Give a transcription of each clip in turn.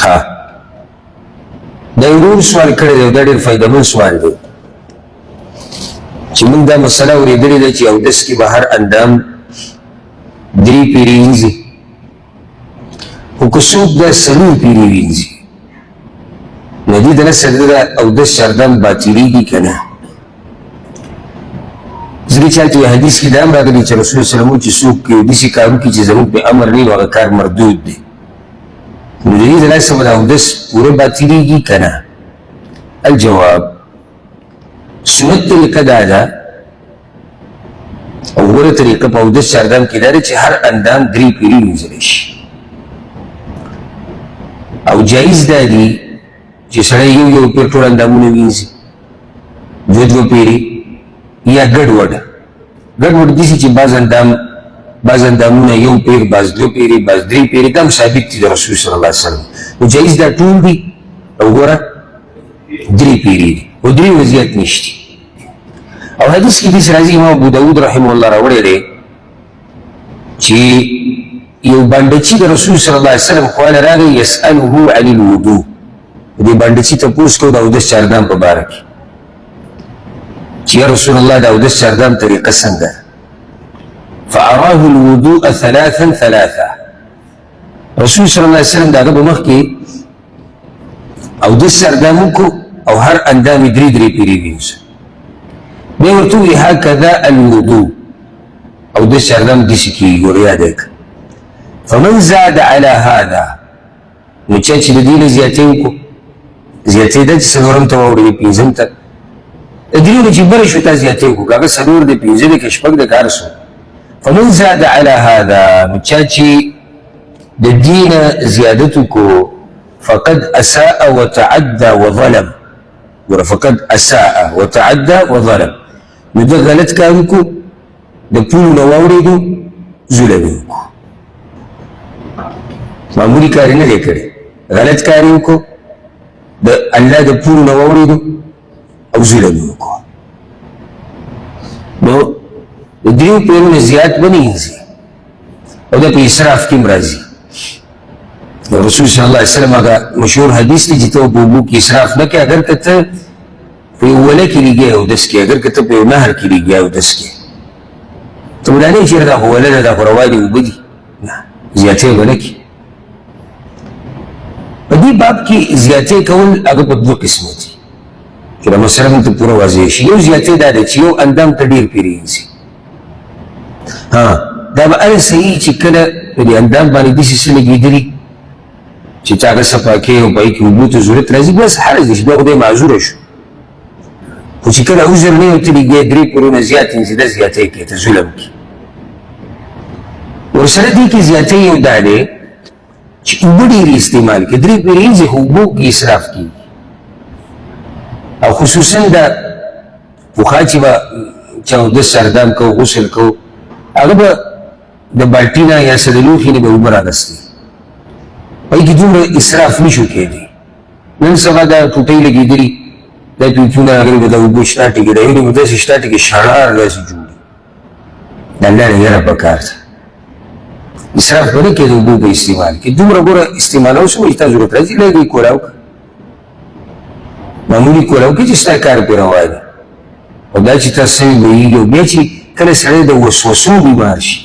ها دا ورور سوال کړی دی، دا ډېر فایدهمند سوال دی چې موږ دا مسله اورېدلې ده چې اودس کې به هر اندام 3 پیرې وینځي، خو که څوک دا 4 پیرې وینځي نو دې دنه سره د اودس چاردام باطلېږي که نه؟ ځکه چې هلته حدیث کې دا هم راغلي چې رسول صلی الله علیه وسلم چې څوک داسې کار وکړي چې زموږ پې امر نه وي هغه کار مردود دی. نو د دې د لاسه به د اودس پوره باطلېږي که نه؟ الجواب سنت طریقه دا ده او غوره طریقه په اودس چاردام کې دا ده چې هر اندام 3 پیرې وینځلی شي، او جایز دا دي چې سړی یو پیر ټول اندامونه وینځي، 2 پیرې یا ګډوډ داسې چې بعض اندامونه 1 پیر، بعض 2 پیرې، بعض 3 پیرې، دا هم ثابت دي د رسول صلی الله علیه وسلم. نو جایز دا ټول دي او ګوره 3 پیرې دي او 3 نه زیات نشته. او حدیث کې داسې راځي امام ابو داود رحمه الله راوړی دی چې یو بانډچي د رسول صلی الله علیه وسلم خواله راغی یسأله عن الوضوء، دې بانډچي تپوس کو د اودس چاردام په باره کې چې یا رسول الله د اودس چاردام طریقه څنګه؟ فأراه الوضوء 3 رسول صلی الله علیه وسلم د هغه په مخ کې اودس چاردام وکړو او هر اندام یې 3 پیرې وینځه. بیا ورته وویل هکذا الوضوء، اودس چاردام داسې کېږي، ور یاد یې کړه. فمن زاد على هذا، نو چا چې د دې نه زیاتې وکړو، زیاتې ده چې څلورم ته واوړي 5م ته، د 3 نه چې بره شو تا زیاتې وکړو، که هغه 4 دی 5 دی که 6 دی که هر څو. فمن زاد على هذا، نو چا چې د دې نه زیادت وکړو فقد اساء وتعدى وظلم، ګوره فقد اساء وتعدى وظلم، نو ده غلط کار وکړو، د پولو نه واورېدو، ظلم یې وکړو، معمولي کار یې نه دی کړی، غلط کار یې وکړو، د الله د پولو نه واورېدو او ظلم یې وکړو. نو د 3 پیرو نه زیات به نه وینځي او دا په اسراف کې هم راځي. رسول صلی الله علیه وسلم هغه مشهور حدیث دی چې ته په اوبو کې اسراف نه کوې، اگر که ته په یو وله کې لګیا اودس کې، اگر که ته په یو نهر کې لګیا اودس کې، ته به دا نه وي چېرې دا خو وله ده، دا خو روانې اوبه دي، نه زیاتې به نه کړي. په دې باب کې زیاتې کول هغه په 2 قسمه دي چې دا مسله موږ ته پوره واضح شي. یو زیاتې دا ده چې یو اندام ته 3 پیرې وینځي. دا به هغه صحیح چې کله په دې اندام باندې داسې څه لګېدلي چې چا هغه صفا کوي او پای کې اوبو ته ضرورت راځي، بس حرج دی چې بیا خدای معذوره شو. خو چې کله عذر نه وي ته لګیا 3 پیرونه زیات وینځي، دا زیاتی کوي، ته ظلم کوي. ورسره دې کې زیاتی یو دا دی چې اوبه ډېرې استعمال کړي، 3 پیرې وینځي خو اوبو کې اسراف کېږي. او خصوصا دا پخوا چې به چا اودس چاردام کو، غسل کو، هغه به د بالټي نه یا څه د لوښي نه به اوبه راغستې، پای کې دومره اسراف نه شو کېدی. نن سبا دا ټوټۍ لګېدلي، دا پیپونه راغلي به د اوبو شنه ټکي، د هیلې به داسې شنه ټکي شړار داسې جوړي. د الله نه یره پکار ده، اسراف به نه کېد اوبو په استعمال کې. دومره ګوره استعمالوه شو چې تا ضرورت راځي لږ یې کولاو کړه، معمولي کولاو کړه چې ستا کار پرې روان وي. او دا چې تا سوي لویږي او بیا چې کله سړی د وسوسو بیمار شي،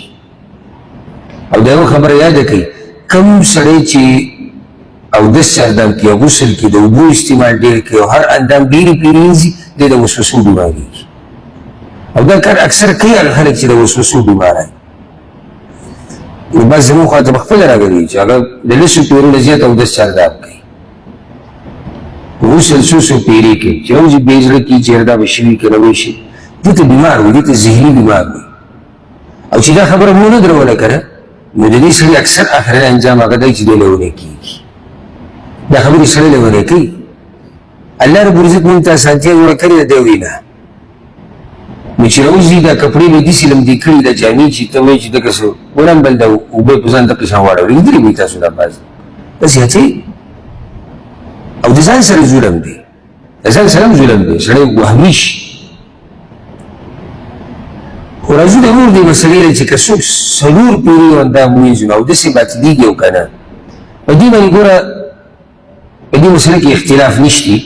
او دا یوه خبره یاده کوي، کم سړی چې اودس چاردام کې غسل کې د اوبو استعمال ډېر کوي او هر اندام 3 پیرې وینځي، دی د وسوسو بیمارېږي. او دا کار اکثر کوي هغه خلک چې د وسوسو بیماره وي. نو بس زموږ خواته به خپله راغلي چې هغه د 10 پیرو نه زیات اودس چاردام کوي، غسل څو پیرې کوي چې یو چې بې زړه کي چېرې دا به شي که نه به شي، دې ته بیمار وي، دې ته ذهني بیمار وي. او چې دا خبره مو نه دروله که نه، نو د دې سړي اکثر آخري انجام هغه دی چې دی لیونی کېږي. دا خبرې سړی لیونی کوي. الله رب العزت موږ ته اسانتیا جوړه کړې ده، دی وایي نه. نو چې راوځي دا کپړې مې داسې لمدې کړي، دا جامې چې ته وایې چې دغه څه ورم بل دا اوبه په ځان دقه شان واړوي، لیدلي وي تاسو دا بعض، دا زیاتې او د ځان سره ظلم دی، د ځان سره هم ظلم دی، سړی وهمي شي. خو راځو د نور دې مسلې نه چې که څوک 4 پیرې اندام وینځي نو اودس یې باطلېږي او که نه. په دې باندې ګوره په دې مسله کې اختلاف نشته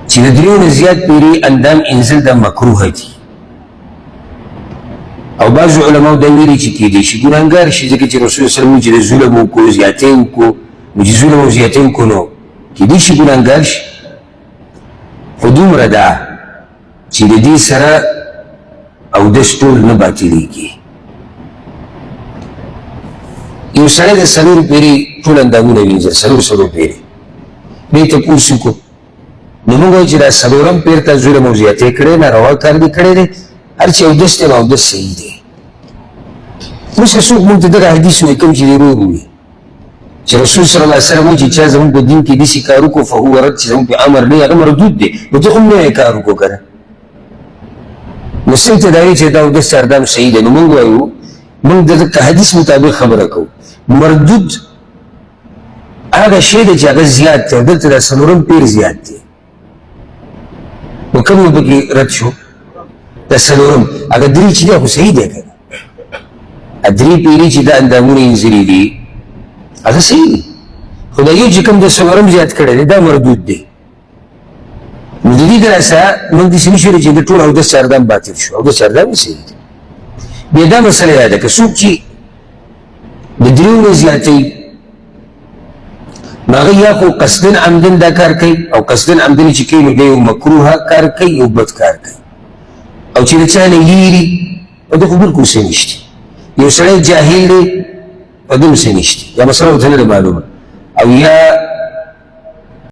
چې د دریو نه زیات پیري اندام انزل د مکروه دي او بعضو علماو دا ویلي چې کیدای شي ګناهګار شي ځکه چې رسول صلی الله علیه وسلم چې ظلم وکړو زیاتې وکړو نو چې ظلم او زیاتې وکړو نو کیدای شي ګناهګار شي خو دومره ده چې د دې سره اودس ټول نه باطلېږي یو سړی د څلورو پیرې ټول اندامونه وینځل څلور پیرې بیا یې تپوس وکړو نو موږ وایو چې دا څلورم پیر ته ظلم او زیاتې کړی ناروا کار دې کړی دی هر چې اودس دی نو اودس صحیح دی اوس که څوک موږ ته دغه حدیث وایي کوم چې دی روغ وي چې رسول صلی الله علیه وسلم وایي چې چا زموږ په دین کې داسې کار وکړو فهو رد چې زموږ په امر نه هغه مردود دی نو ته خو هم نوی کار وکړو که نه نو څنګ ته دا وایي چې دا اودس اردام صحیح دی نو موږ وایو موږ د دغه حدیث مطابق خبره کوو مردود هغه شی دی چې هغه زیات دی دلته دا څلورم پیر زیات دی نو کوم یو پکې رد شو دا څلورم هغه درې چې دی خو صحیح دی که نه درې پیرې چې دا اندامونه یې انځلي دي هغه صحیح دی خو دا یو چې کوم د څلورم زیات کړی دی دا مردود دی نو د دې دلاسه موږ داسې نشو ویلی چې د ټول اودس اردام باطل شو اودس اردام یې صحیح دی بیا دا مسله یاده که څوک چې د دریو نه زیاتوي نو هغه یا خو قصدن عمدن دا کار کوي او قصدن عمدن چې کوي نو دی یو مکروه کار کوي یو بد کار کوي او چې د چا نه یېري نو ده خو بلکل څه نشته یو سړی جاهل دی په ده هم څه نشته یا مسله ورته نه ده معلومه او یا